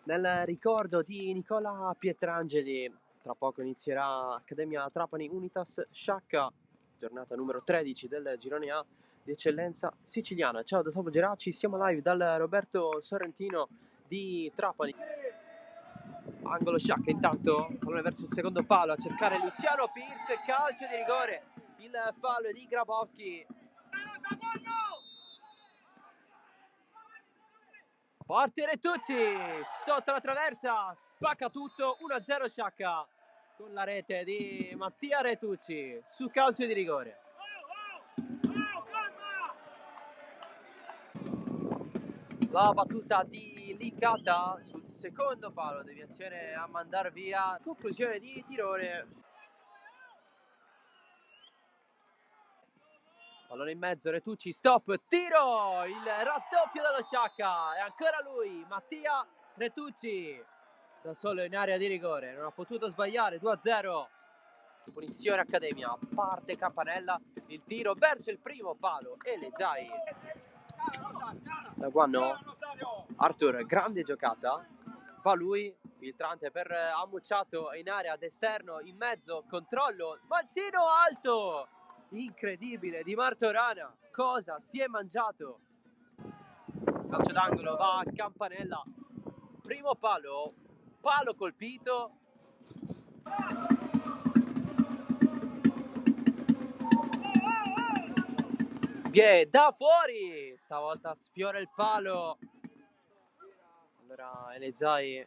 Nel ricordo di Nicola Pietrangeli, tra poco inizierà Accademia Trapani Unitas Sciacca, giornata numero 13 del girone A di eccellenza siciliana. Ciao da Salvo Geraci, siamo live dal Roberto Sorrentino di Trapani. Angolo Sciacca intanto, pallone verso il secondo palo a cercare Luciano Pierce, calcio di rigore, il fallo di Grabowski. Parte Retucci, sotto la traversa, spacca tutto, 1-0 Sciacca con la rete di Mattia Retucci su calcio di rigore. La battuta di Licata sul secondo palo, deviazione a mandar via, conclusione di tirone. Pallone in mezzo, Retucci, stop, tiro, il raddoppio dello Sciacca, e ancora lui, Mattia Retucci, da solo in area di rigore, non ha potuto sbagliare, 2-0, punizione Accademia, parte Campanella, il tiro verso il primo palo, e le Zai, da Guanno, Arthur, grande giocata, va lui, filtrante per Ammucciato in area d'esterno, in mezzo, controllo, mancino alto, incredibile di Martorana, cosa si è mangiato? Calcio d'angolo, va a Campanella, primo palo, palo colpito, da fuori, stavolta sfiora il palo, allora Elezai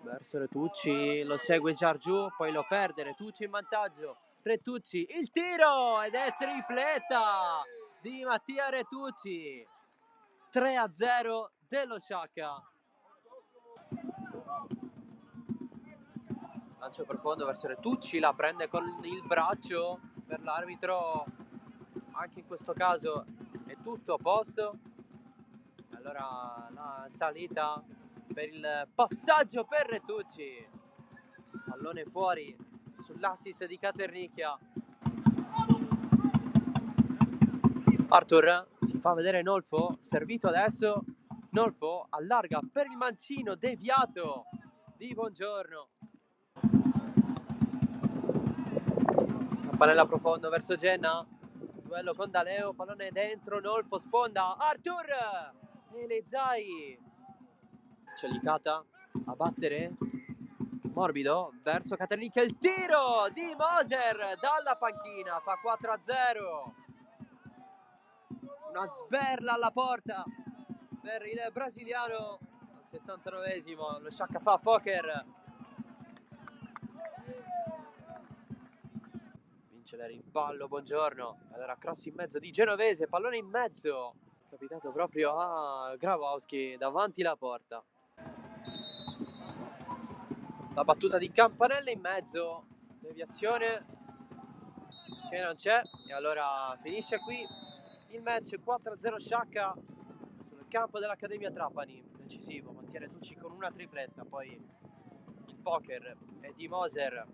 verso Retucci, lo segue Giargiù, poi lo perde, Retucci in vantaggio, Retucci, il tiro, ed è tripletta di Mattia Retucci, 3-0 dello Sciacca. Lancio profondo verso Retucci, la prende con il braccio, per l'arbitro anche in questo caso è tutto a posto. Allora la salita per il passaggio per Retucci, pallone fuori sull'assist di Caternicchia. Arthur si fa vedere Nolfo, servito adesso, Nolfo allarga per il mancino deviato di Buongiorno. Pallella profondo verso Genna, duello con Daleo, pallone dentro, Nolfo sponda, Arthur e le Zai, c'è Licata a battere, morbido verso Caternicchia, il tiro di Moser dalla panchina, fa 4-0, una sberla alla porta per il brasiliano al 79esimo, lo Sciacca fa poker, vince il rimpallo Buongiorno, allora cross in mezzo di Genovese, pallone in mezzo, capitato proprio a Grabowski davanti la porta. La battuta di Campanella in mezzo, deviazione che non c'è, e allora finisce qui il match, 4-0 Sciacca sul campo dell'Accademia Trapani, decisivo, Mattia Retucci con una tripletta, poi il poker è di Moser